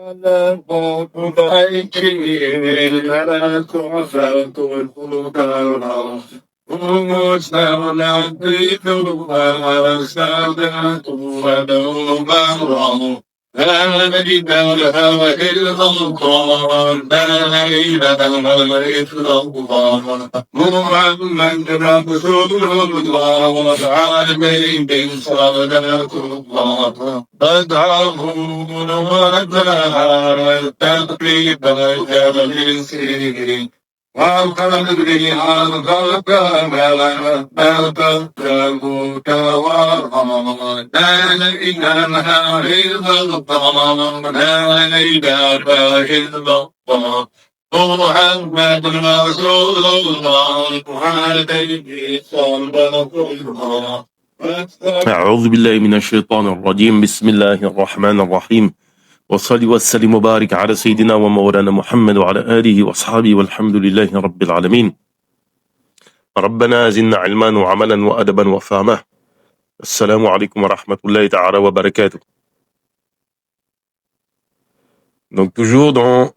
لا إله إلا الله لا إله إلا الله محمد رسول الله عليه صلاة الله أدعوه ودعا التقريب جبل سيرين وقلبي عن ذاك ملا أتذكرك ورحمة لا إله إلا الله لا إله إلا الله محمد رسول الله عليه صلاة الله أعوذ بالله من الشيطان الرجيم بسم الله الرحمن الرحيم وصلي والسلام وبارك على سيدنا ومولانا محمد وعلى آله وأصحابه والحمد لله رب العالمين ربنا زدنا علما وعملا وأدبا وفهما السلام عليكم ورحمة الله تعالى وبركاته. Donc toujours dans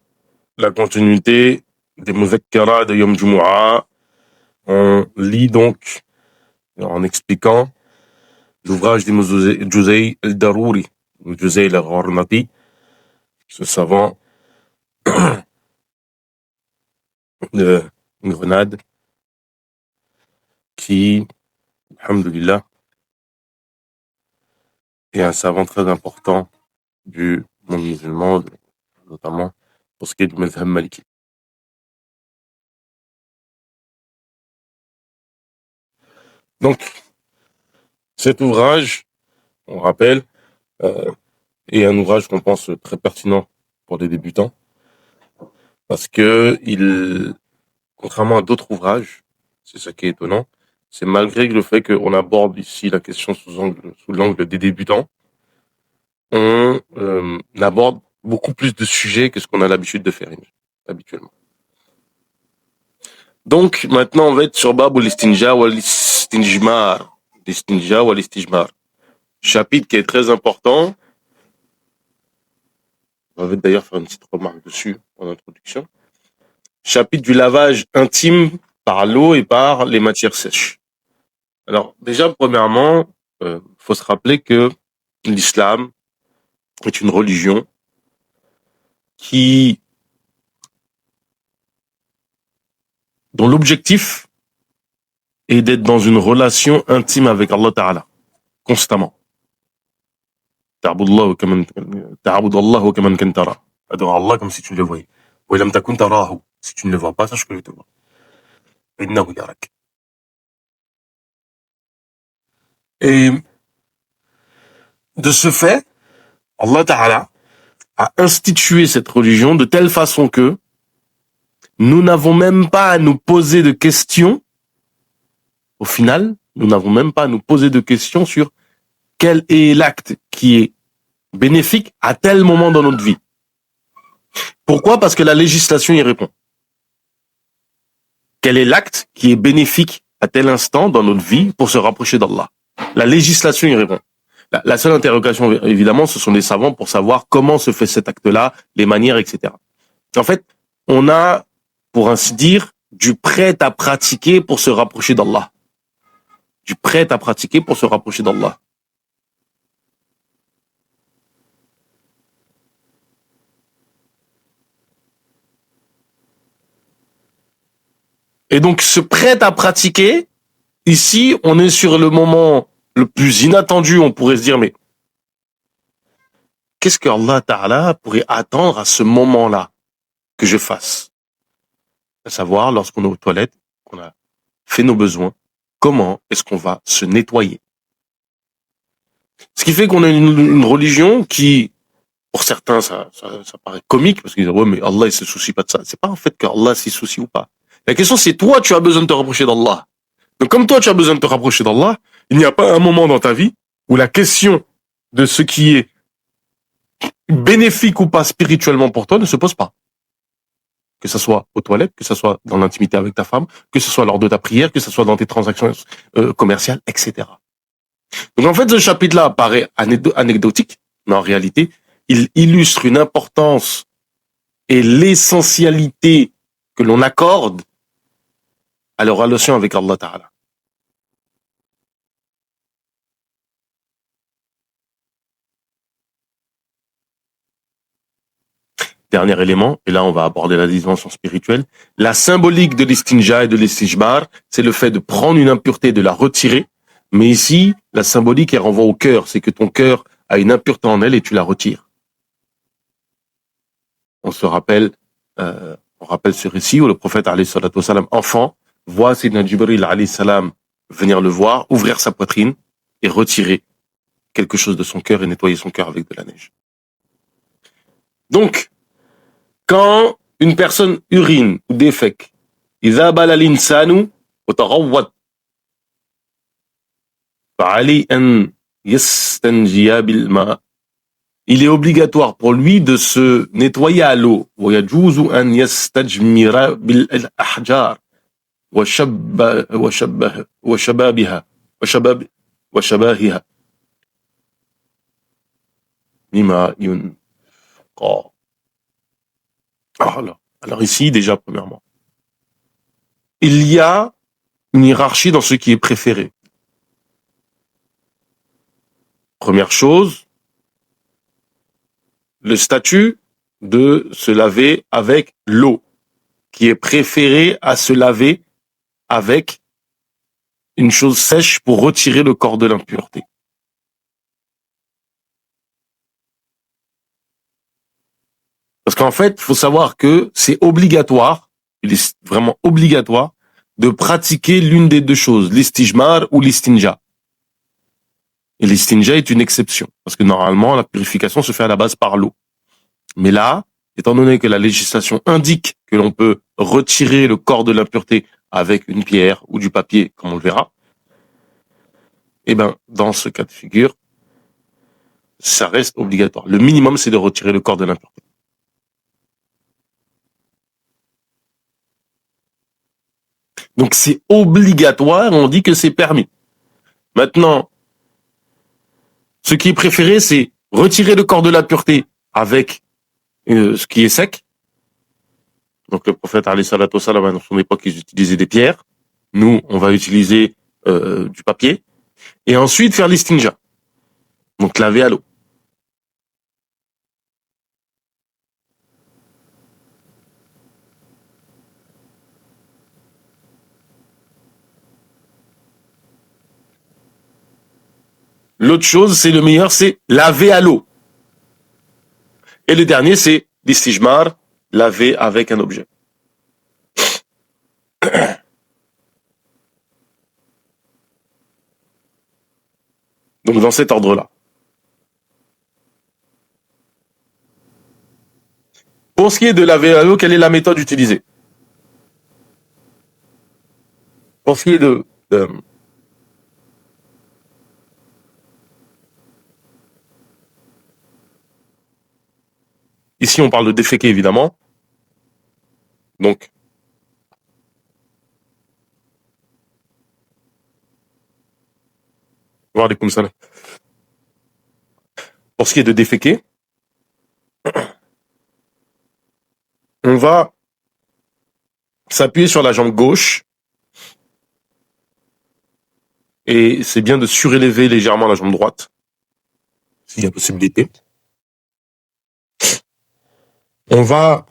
la continuité des Muzakkara de Yom Jumu'ah, on lit donc en expliquant l'ouvrage des Juzay al-Darouri, Juzay al-Gharnati, ce savant de Grenade qui, alhamdoulilah, est un savant très important du monde musulman, notamment pour ce qui est du mazhab maliki. Donc, cet ouvrage, on rappelle, est un ouvrage qu'on pense très pertinent pour les débutants, parce que contrairement à d'autres ouvrages, c'est ça qui est étonnant, c'est malgré le fait qu'on aborde ici la question sous l'angle des débutants, on aborde beaucoup plus de sujets que ce qu'on a l'habitude de faire habituellement. Donc maintenant on va être sur Bab l'istinja ou l'istinjmar, l'istinja ou l'istijmar, chapitre qui est très important. On va d'ailleurs faire une petite remarque dessus en introduction. Chapitre du lavage intime par l'eau et par les matières sèches. Alors déjà premièrement, faut se rappeler que l'islam est une religion dont l'objectif est d'être dans une relation intime avec Allah Ta'ala, constamment. Ta'bud Allah kaman kan tara. Adore Allah comme si tu le voyais. Wa lam takun tarahu. Si tu ne le vois pas, sache que je te vois. Innahu yarak. Et de ce fait, Allah Ta'ala a institué cette religion de telle façon que nous n'avons même pas à nous poser de questions. Au final, nous n'avons même pas à nous poser de questions sur quel est l'acte qui est bénéfique à tel moment dans notre vie. Pourquoi ? Parce que la législation y répond. Quel est l'acte qui est bénéfique à tel instant dans notre vie pour se rapprocher d'Allah ? La législation y répond. La seule interrogation, évidemment, ce sont les savants pour savoir comment se fait cet acte-là, les manières, etc. En fait, on a, pour ainsi dire, du prêt à pratiquer pour se rapprocher d'Allah. Du prêt à pratiquer pour se rapprocher d'Allah. Et donc, ce prêt à pratiquer, ici, on est sur le moment le plus inattendu, on pourrait se dire, mais qu'est-ce que Allah Ta'ala pourrait attendre à ce moment-là que je fasse ? À savoir, lorsqu'on est aux toilettes, qu'on a fait nos besoins, comment est-ce qu'on va se nettoyer ? Ce qui fait qu'on a une religion qui, pour certains, ça paraît comique, parce qu'ils disent, ouais, mais Allah, il se soucie pas de ça. C'est pas en fait qu'Allah s'y soucie ou pas. La question, c'est toi, tu as besoin de te rapprocher d'Allah. Donc, comme toi, tu as besoin de te rapprocher d'Allah, il n'y a pas un moment dans ta vie où la question de ce qui est bénéfique ou pas spirituellement pour toi ne se pose pas. Que ce soit aux toilettes, que ce soit dans l'intimité avec ta femme, que ce soit lors de ta prière, que ce soit dans tes transactions commerciales, etc. Donc en fait, ce chapitre-là paraît anecdotique, mais en réalité, il illustre une importance et l'essentialité que l'on accorde à la relation avec Allah Ta'ala. Dernier élément, et là on va aborder la dimension spirituelle, la symbolique de l'istinja et de l'istijmar, c'est le fait de prendre une impureté, de la retirer, mais ici, la symbolique, elle renvoie au cœur, c'est que ton cœur a une impureté en elle et tu la retires. On se rappelle, on rappelle ce récit où le prophète, alayhi salatu wassalam, enfant, voit Sayyidina Jibril, alayhi salam, venir le voir, ouvrir sa poitrine et retirer quelque chose de son cœur et nettoyer son cœur avec de la neige. Donc, quand une personne urine ou défèque, إذا بال الإنسان وتغوط فعليه أن يستنجي بالماء. Il est obligatoire pour lui de se nettoyer à l'eau. ويجوز أن يستجمر بالأحجار وشبابها وشباهها لما ينقى. Alors ici, déjà, premièrement, il y a une hiérarchie dans ce qui est préféré. Première chose, le statut de se laver avec l'eau, qui est préféré à se laver avec une chose sèche pour retirer le corps de l'impureté. Parce qu'en fait, il faut savoir que c'est obligatoire, il est vraiment obligatoire, de pratiquer l'une des deux choses, l'istijmar ou l'istinja. Et l'istinja est une exception, parce que normalement, la purification se fait à la base par l'eau. Mais là, étant donné que la législation indique que l'on peut retirer le corps de l'impureté avec une pierre ou du papier, comme on le verra, eh ben, dans ce cas de figure, ça reste obligatoire. Le minimum, c'est de retirer le corps de l'impureté. Donc c'est obligatoire, on dit que c'est permis. Maintenant, ce qui est préféré, c'est retirer le corps de la pureté avec ce qui est sec. Donc le prophète alayhi salatu wassalam, dans son époque, ils utilisaient des pierres. Nous, on va utiliser du papier. Et ensuite faire l'istinja. Donc laver à l'eau. L'autre chose, c'est le meilleur, c'est laver à l'eau. Et le dernier, c'est l'istijmar, laver avec un objet. Donc dans cet ordre-là. Pour ce qui est de laver à l'eau, quelle est la méthode utilisée? Pour ce qui est de ici, on parle de déféquer, évidemment. Donc, voir les comme ça. Pour ce qui est de déféquer, on va s'appuyer sur la jambe gauche. Et c'est bien de surélever légèrement la jambe droite, s'il y a possibilité. On va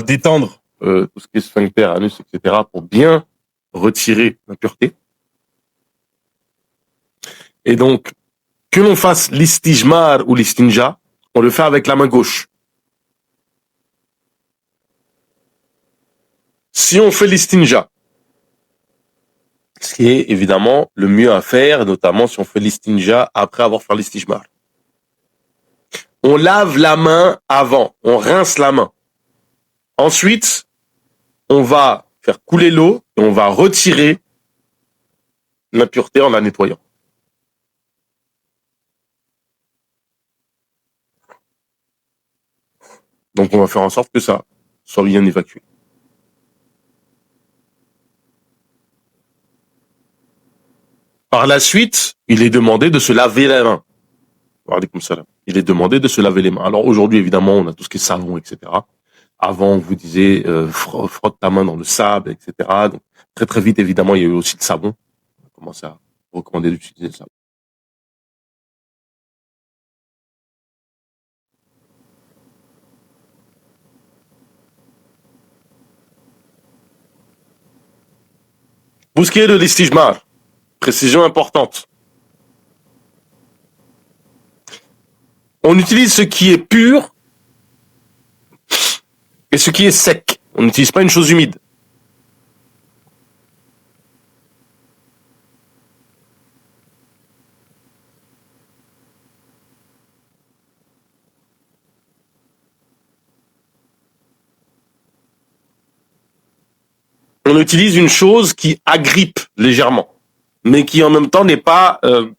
détendre tout ce qui est sphincter, anus, etc. pour bien retirer l'impureté. Et donc, que l'on fasse l'istijmar ou l'istinja, on le fait avec la main gauche. Si on fait l'istinja, ce qui est évidemment le mieux à faire, notamment si on fait l'istinja après avoir fait l'istijmar, on lave la main avant, on rince la main. Ensuite, on va faire couler l'eau et on va retirer l'impureté en la nettoyant. Donc on va faire en sorte que ça soit bien évacué. Par la suite, il est demandé de se laver les mains. Wa alaykoum salam. Il est demandé de se laver les mains. Alors aujourd'hui, évidemment, on a tout ce qui est savon, etc. Avant, on vous disait frotte ta main dans le sable, etc. Donc, très très vite, évidemment, il y a eu aussi le savon. On a commencé à recommander d'utiliser le savon. Pour ce qui est de l'istijmar, précision importante. On utilise ce qui est pur et ce qui est sec. On n'utilise pas une chose humide. On utilise une chose qui agrippe légèrement, mais qui en même temps n'est pas euh,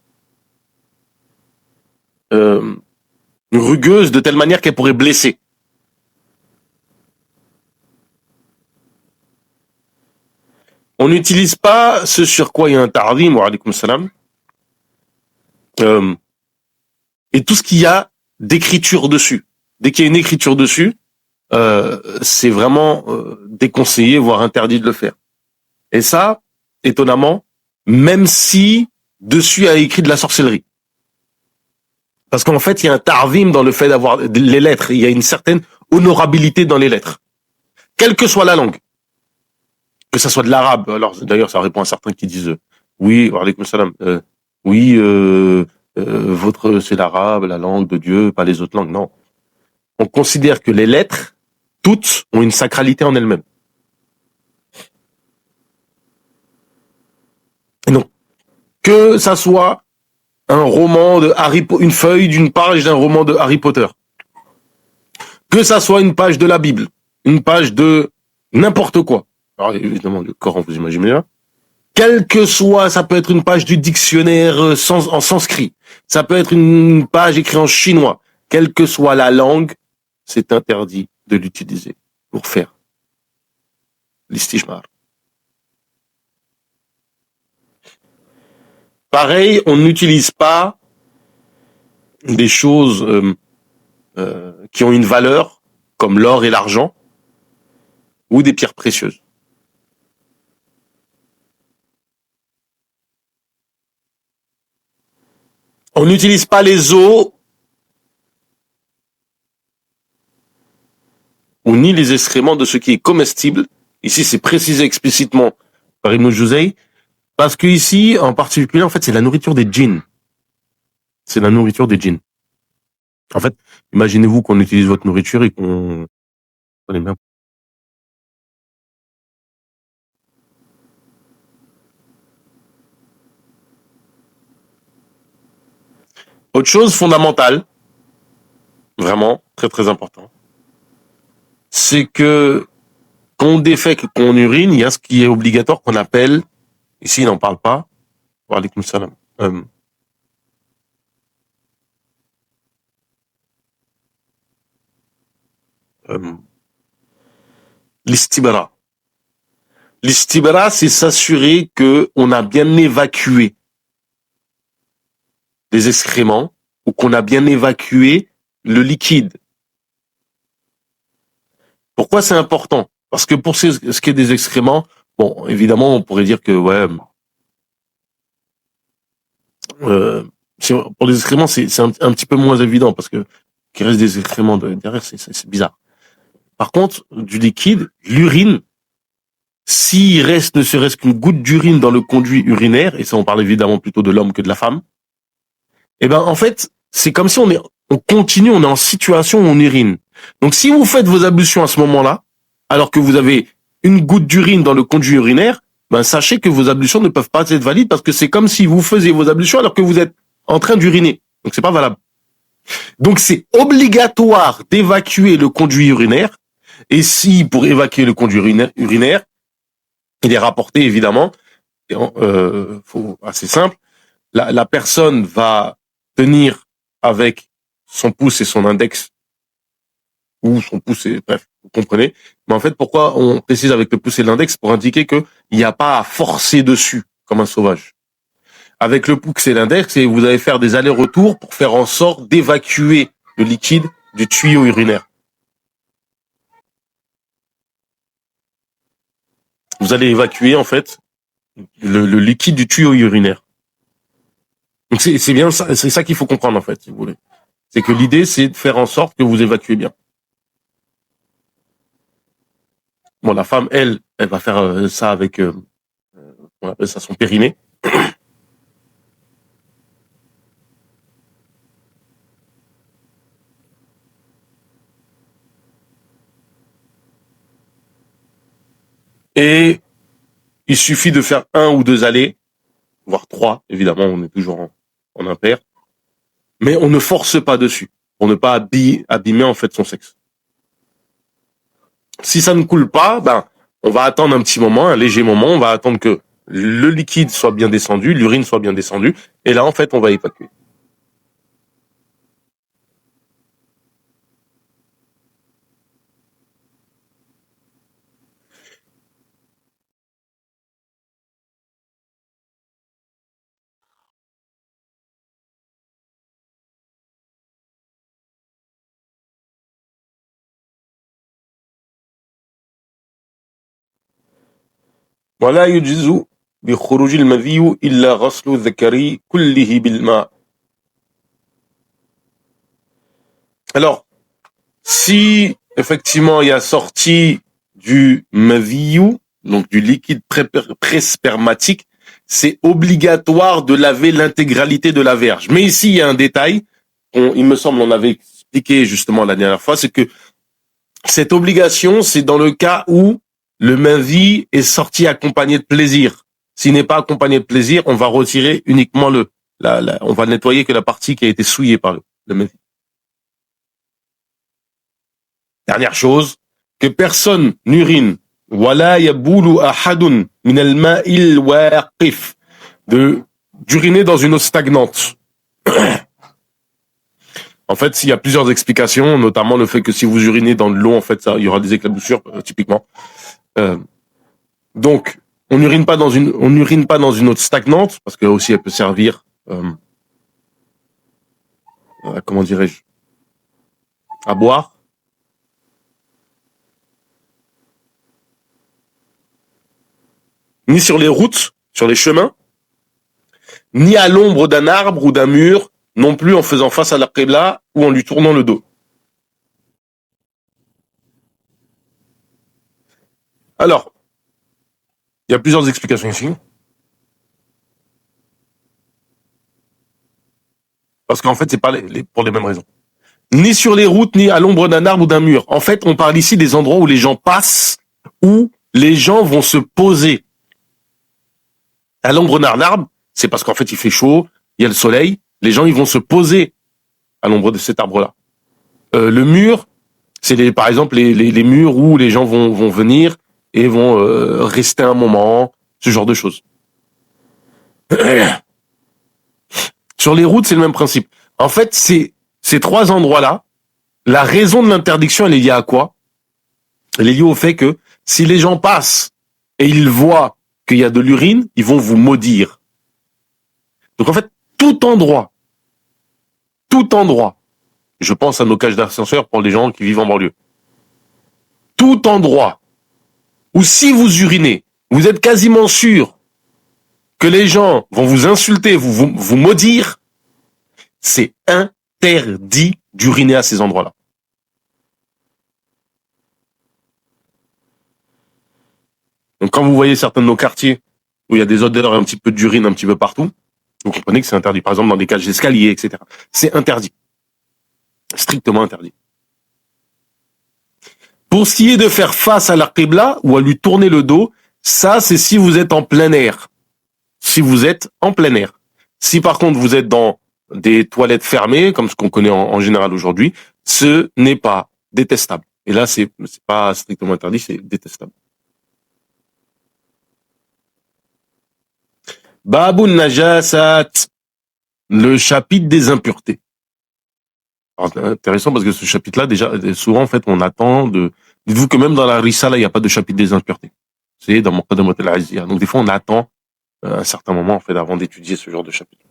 rugueuse de telle manière qu'elle pourrait blesser. On n'utilise pas ce sur quoi il y a un ta'zim, wa alaykoum salam, et tout ce qu'il y a d'écriture dessus. Dès qu'il y a une écriture dessus, c'est vraiment déconseillé, voire interdit de le faire. Et ça, étonnamment, même si dessus a écrit de la sorcellerie. Parce qu'en fait, il y a un tarvim dans le fait d'avoir les lettres. Il y a une certaine honorabilité dans les lettres. Quelle que soit la langue. Que ça soit de l'arabe. Alors, d'ailleurs, ça répond à certains qui disent, oui, wa alaykoum salam, oui, votre, c'est l'arabe, la langue de Dieu, pas les autres langues. Non. On considère que les lettres, toutes, ont une sacralité en elles-mêmes. Et non. Que ça soit un roman de une feuille d'une page d'un roman de Harry Potter. Que ça soit une page de la Bible, une page de n'importe quoi. Alors évidemment, le Coran, vous imaginez bien. Quel que soit, ça peut être une page du dictionnaire en sanskrit, ça peut être une page écrite en chinois. Quelle que soit la langue, c'est interdit de l'utiliser pour faire l'istijmar. Pareil, on n'utilise pas des choses qui ont une valeur, comme l'or et l'argent, ou des pierres précieuses. On n'utilise pas les os ou ni les excréments de ce qui est comestible. Ici, c'est précisé explicitement par Ibn Juzay, parce que ici, en particulier, en fait, c'est la nourriture des djinns. C'est la nourriture des djinns. En fait, imaginez-vous qu'on utilise votre nourriture et qu'on... Autre chose fondamentale, vraiment très très important, c'est que quand on défèque, quand on urine, il y a ce qui est obligatoire qu'on appelle, ici il n'en parle pas, wa alaykoum salam, l'istibra. L'istibra, c'est s'assurer que on a bien évacué les excréments ou qu'on a bien évacué le liquide. Pourquoi c'est important? Parce que pour ce qui est des excréments, bon, évidemment, on pourrait dire que ouais, pour les excréments, c'est un petit peu moins évident parce que qu'il reste des excréments derrière, c'est bizarre. Par contre, du liquide, l'urine, s'il reste ne serait-ce qu'une goutte d'urine dans le conduit urinaire, et ça on parle évidemment plutôt de l'homme que de la femme, eh ben en fait, c'est comme si on continue, on est en situation où on urine. Donc si vous faites vos ablutions à ce moment-là, alors que vous avez une goutte d'urine dans le conduit urinaire, ben sachez que vos ablutions ne peuvent pas être valides parce que c'est comme si vous faisiez vos ablutions alors que vous êtes en train d'uriner. Donc c'est pas valable. Donc c'est obligatoire d'évacuer le conduit urinaire. Et si pour évacuer le conduit urinaire, il est rapporté évidemment, assez simple, la personne va tenir avec son pouce et son index, ou son pouce et, bref, vous comprenez. Mais en fait, pourquoi on précise avec le pouce et l'index? Pour indiquer qu'il n'y a pas à forcer dessus, comme un sauvage. avec le pouce et l'index, et vous allez faire des allers-retours pour faire en sorte d'évacuer le liquide du tuyau urinaire. Vous allez évacuer, en fait, le liquide du tuyau urinaire. Donc c'est bien ça, c'est ça qu'il faut comprendre, en fait, si vous voulez. C'est que l'idée, c'est de faire en sorte que vous évacuez bien. Bon, la femme, elle va faire ça avec, on appelle ça son périnée. Et il suffit de faire 1 ou 2 allées, voire 3, évidemment, on est toujours en impair. Mais on ne force pas dessus, pour ne pas abîmer en fait son sexe. Si ça ne coule pas, ben, on va attendre un petit moment, un léger moment, on va attendre que le liquide soit bien descendu, l'urine soit bien descendue, et là, en fait, on va évacuer. ولا يجوز بخروج المذي إلا غسل الذكر كله بالماء. Alors, si effectivement il y a sortie du madhiyu, donc du liquide pré-spermatique, c'est obligatoire de laver l'intégralité de la verge. Mais ici, il y a un détail, il me semble on avait expliqué justement la dernière fois, c'est que cette obligation, c'est dans le cas où le madhi est sorti accompagné de plaisir. S'il n'est pas accompagné de plaisir, on va retirer uniquement on va nettoyer que la partie qui a été souillée par le madhi. Dernière chose, que personne n'urine, wala yaboulu ahadun min al-ma'il waqif, d'uriner dans une eau stagnante. En fait, il y a plusieurs explications, notamment le fait que si vous urinez dans de l'eau, en fait, il y aura des éclaboussures, typiquement. Donc, on n'urine pas dans une eau stagnante, parce que aussi elle peut servir, comment dirais-je, à boire. Ni sur les routes, sur les chemins, ni à l'ombre d'un arbre ou d'un mur, non plus en faisant face à la qibla ou en lui tournant le dos. Alors, il y a plusieurs explications ici. Parce qu'en fait, c'est pas pour les mêmes raisons. Ni sur les routes, ni à l'ombre d'un arbre ou d'un mur. En fait, on parle ici des endroits où les gens passent, où les gens vont se poser. À l'ombre d'un arbre, c'est parce qu'en fait, il fait chaud, il y a le soleil, les gens, ils vont se poser à l'ombre de cet arbre-là. Le mur, c'est par exemple les murs où les gens vont venir et vont rester un moment, ce genre de choses. Sur les routes, c'est le même principe. En fait, ces 3 endroits-là, la raison de l'interdiction, elle est liée à quoi? Elle est liée au fait que si les gens passent et ils voient qu'il y a de l'urine, ils vont vous maudire. Donc en fait, tout endroit, je pense à nos cages d'ascenseur pour les gens qui vivent en banlieue, tout endroit où si vous urinez, vous êtes quasiment sûr que les gens vont vous insulter, vous maudire, c'est interdit d'uriner à ces endroits-là. Donc quand vous voyez certains de nos quartiers où il y a des odeurs, un petit peu d'urine un petit peu partout, vous comprenez que c'est interdit. Par exemple, dans des cages d'escalier, etc. C'est interdit. Strictement interdit. Pour ce qui est de faire face à la qibla ou à lui tourner le dos, ça, c'est si vous êtes en plein air. Si vous êtes en plein air. Si par contre vous êtes dans des toilettes fermées, comme ce qu'on connaît en général aujourd'hui, ce n'est pas détestable. Et là, c'est pas strictement interdit, c'est détestable. Babun Najasat, le chapitre des impuretés. Alors, c'est intéressant parce que ce chapitre-là, déjà, souvent, en fait, on attend de... Dites-vous que même dans la Risala, il n'y a pas de chapitre des impuretés. C'est dans Muqaddamat al-Aziyah. Donc, des fois, on attend à un certain moment, en fait, avant d'étudier ce genre de chapitre.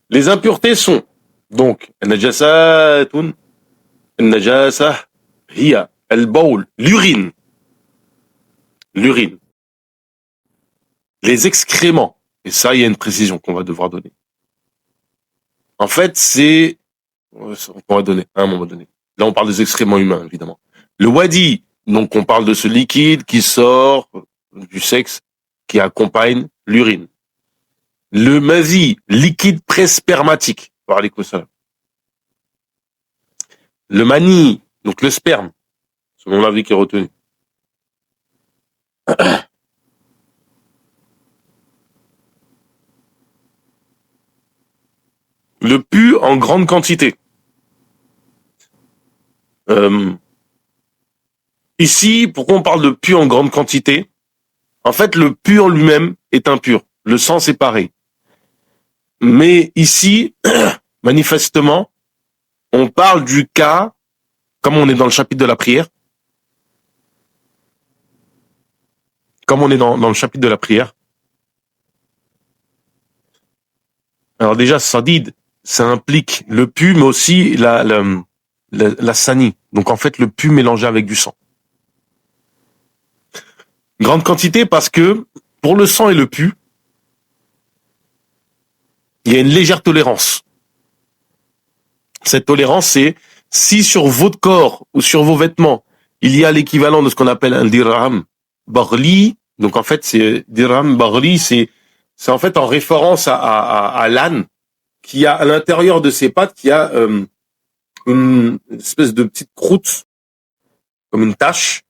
Les impuretés sont, donc, النجاسات النجاسة هي البول, l'urine, l'urine, les excréments, et ça, il y a une précision qu'on va devoir donner. En fait, c'est, on va donner, à un moment donné. Là, on parle des excréments humains, évidemment. Le wadi, donc on parle de ce liquide qui sort du sexe, qui accompagne l'urine. Le mazi, liquide prespermatique. Le mani, donc le sperme, selon l'avis qui est retenu. Le pu en grande quantité. Ici, pourquoi on parle de pu en grande quantité? En fait, le pu en lui-même est impur. Le sang, c'est pareil. Mais ici, manifestement, on parle du cas, comme on est dans le chapitre de la prière, comme on est dans le chapitre de la prière. Alors déjà, sadid, ça implique le pu, mais aussi la sani. Donc en fait, le pu mélangé avec du sang. Grande quantité parce que pour le sang et le pu, il y a une légère tolérance. Cette tolérance, c'est si sur votre corps ou sur vos vêtements, il y a l'équivalent de ce qu'on appelle un dirham barli. Donc en fait, c'est dirham barli, c'est en fait en référence à l'âne qui a à l'intérieur de ses pattes qui a une espèce de petite croûte comme une tache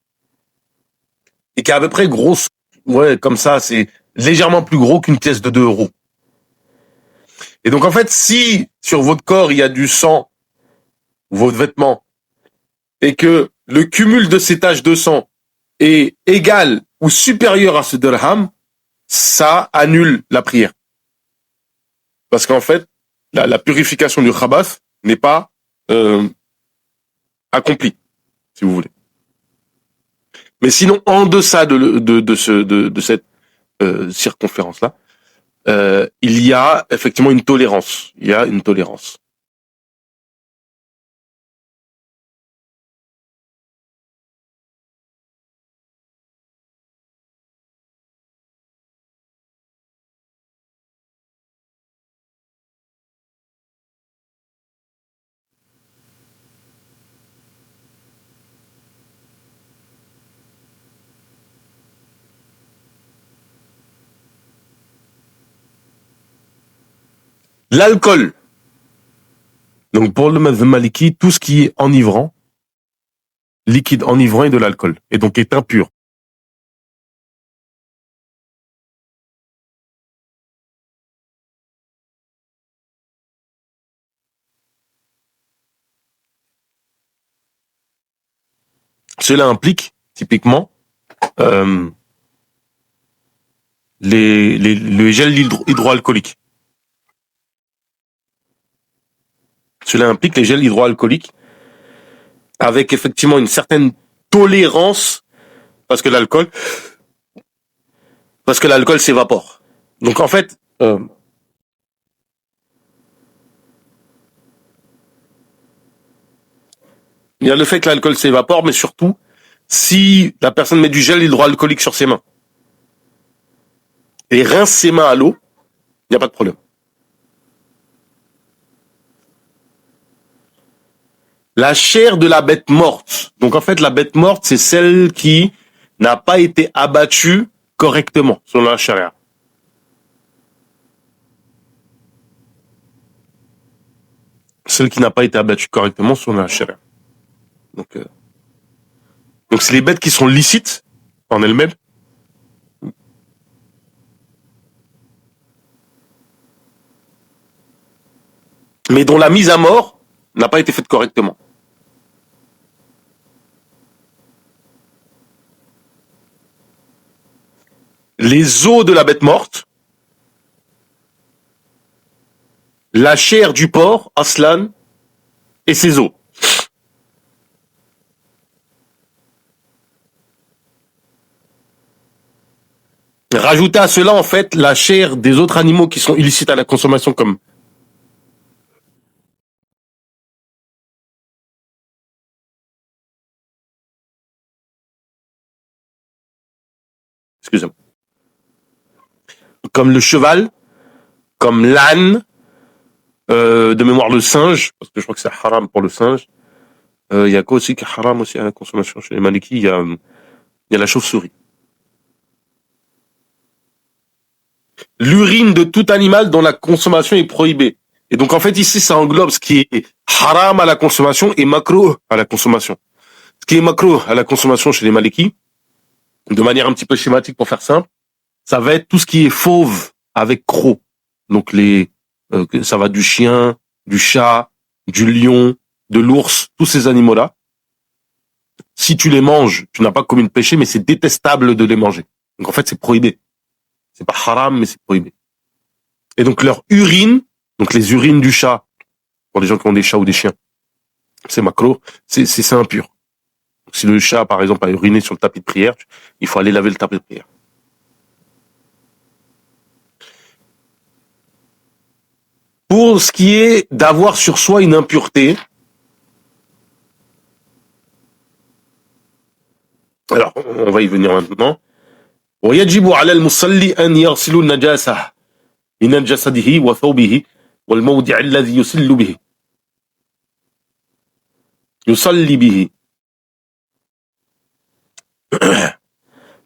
et qui est à peu près grosse, ouais, comme ça, c'est légèrement plus gros qu'une pièce de 2 euros. Et donc en fait, si sur votre corps il y a du sang, votre vêtement, et que le cumul de ces taches de sang est égal ou supérieur à ce dirham, ça annule la prière. Parce qu'en fait, la purification du khabath n'est pas accomplie, si vous voulez. Mais sinon, en deçà de cette circonférence-là, il y a effectivement une tolérance. Il y a une tolérance. L'alcool. Donc pour le madhhab maliki, tout ce qui est enivrant, liquide enivrant est de l'alcool, et donc est impur. Cela implique, typiquement, euh, le gel hydroalcoolique. Cela implique les gels hydroalcooliques avec effectivement une certaine tolérance parce que l'alcool s'évapore. Donc en fait, il y a le fait que l'alcool s'évapore, mais surtout si la personne met du gel hydroalcoolique sur ses mains et rince ses mains à l'eau, il n'y a pas de problème. La chair de la bête morte. Donc en fait, la bête morte, c'est celle qui n'a pas été abattue correctement, selon la charia. Celle qui n'a pas été abattue correctement, selon la charia. Donc c'est les bêtes qui sont licites en elles-mêmes, mais dont la mise à mort n'a pas été faite correctement. Les os de la bête morte, la chair du porc, aslan, et ses os. Rajouter à cela, en fait, la chair des autres animaux qui sont illicites à la consommation, comme, excusez-moi, comme le cheval, comme l'âne, de mémoire le singe, parce que je crois que c'est haram pour le singe. Il y a quoi aussi qui est haram aussi à la consommation chez les Malikis? Il y a la chauve-souris. L'urine de tout animal dont la consommation est prohibée. Et donc en fait ici ça englobe ce qui est haram à la consommation et makruh à la consommation. Ce qui est makruh à la consommation chez les Malikis, de manière un petit peu schématique pour faire simple, ça va être tout ce qui est fauve avec croc. Donc ça va du chien, du chat, du lion, de l'ours, tous ces animaux-là. Si tu les manges, tu n'as pas commis de péché, mais c'est détestable de les manger. Donc en fait c'est prohibé. C'est pas haram, mais c'est prohibé. Et donc leur urine, donc les urines du chat, pour les gens qui ont des chats ou des chiens, c'est macro, c'est impur. Donc, si le chat, par exemple, a uriné sur le tapis de prière, il faut aller laver le tapis de prière. Pour ce qui est d'avoir sur soi une impureté, alors on va y venir maintenant. ويجب على المصلي أن يغسل النجاسة من جسده وثوبه والموضع الذي يسل به يصلي به.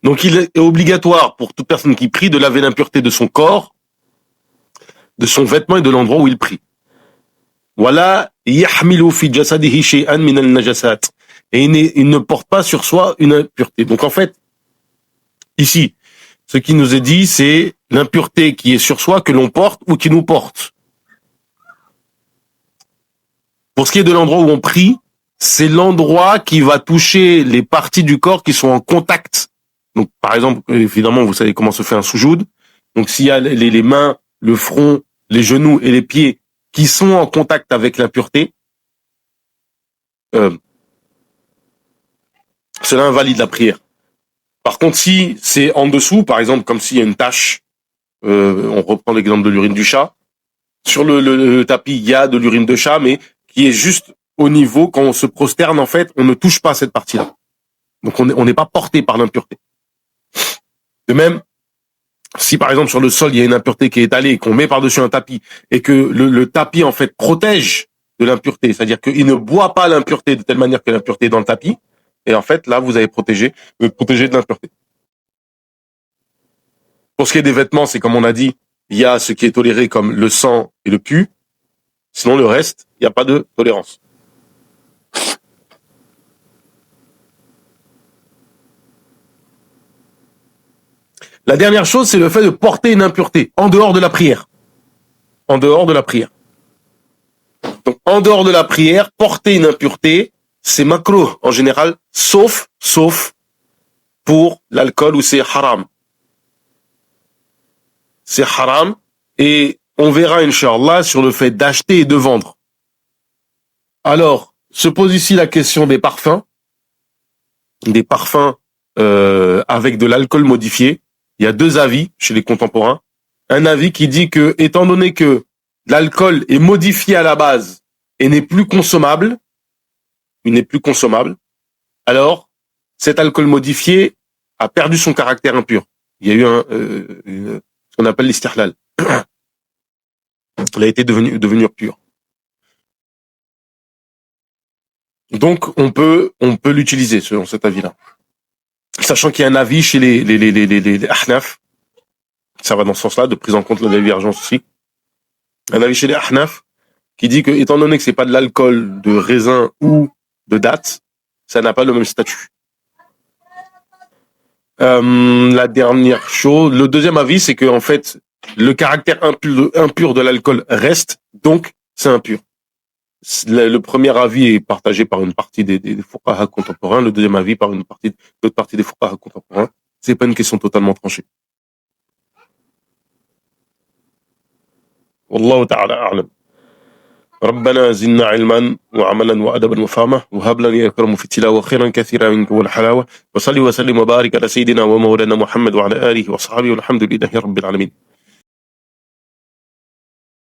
Donc il est obligatoire pour toute personne qui prie de laver l'impureté de son corps, de son vêtement et de l'endroit où il prie. Voilà, yahmilu fi jasadihi shay'an min al-najasat. Et il ne porte pas sur soi une impureté. Donc en fait, ici, ce qui nous est dit, c'est l'impureté qui est sur soi, que l'on porte ou qui nous porte. Pour ce qui est de l'endroit où on prie, c'est l'endroit qui va toucher les parties du corps qui sont en contact. Donc par exemple, évidemment, vous savez comment se fait un soujoud. Donc s'il y a les mains, le front, les genoux et les pieds qui sont en contact avec l'impureté, cela invalide la prière. Par contre, si c'est en dessous, par exemple, comme s'il y a une tache, on reprend l'exemple de l'urine du chat, sur le tapis, il y a de l'urine de chat, mais qui est juste au niveau, quand on se prosterne, en fait, on ne touche pas cette partie-là. Donc on n'est pas porté par l'impureté. De même, si par exemple sur le sol, il y a une impureté qui est étalée, qu'on met par-dessus un tapis, et que le tapis, en fait, protège de l'impureté, c'est-à-dire qu'il ne boit pas l'impureté de telle manière que l'impureté est dans le tapis, et en fait, là, vous avez protégé de l'impureté. Pour ce qui est des vêtements, c'est comme on a dit, il y a ce qui est toléré comme le sang et le pu. Sinon, le reste, il n'y a pas de tolérance. La dernière chose, c'est le fait de porter une impureté en dehors de la prière. En dehors de la prière. Donc, en dehors de la prière, porter une impureté, c'est makruh en général, sauf pour l'alcool où c'est haram. C'est haram et on verra, Inch'Allah, sur le fait d'acheter et de vendre. Alors, se pose ici la question des parfums avec de l'alcool modifié. Il y a deux avis chez les contemporains. Un avis qui dit que, étant donné que l'alcool est modifié à la base et n'est plus consommable, alors cet alcool modifié a perdu son caractère impur. Il y a eu ce qu'on appelle l'istihlal. Il a été devenu pur. Donc on peut l'utiliser selon cet avis-là. Sachant qu'il y a un avis chez les Ahnaf, ça va dans ce sens-là, de prise en compte de la divergence aussi. Un avis chez les Ahnaf qui dit que, étant donné que c'est pas de l'alcool de raisin ou de date, ça n'a pas le même statut. La dernière chose, le deuxième avis, c'est que en fait, le caractère impur de l'alcool reste, donc c'est impur. Le premier avis est partagé par une partie des fuqaha contemporains, le deuxième avis par l'autre partie des fuqaha contemporains. C'est pas une question totalement tranchée. Wallahu ta'ala a'lam. ربنا زدنا علما وعملا وأدبا وفهما وهب لنا يا أكرم في التلاوة خيرا كثيرا منك والحلاوة وصلي وسلم وبارك على سيدنا ومولانا محمد وعلى آله وصحبه والحمد لله رب العالمين.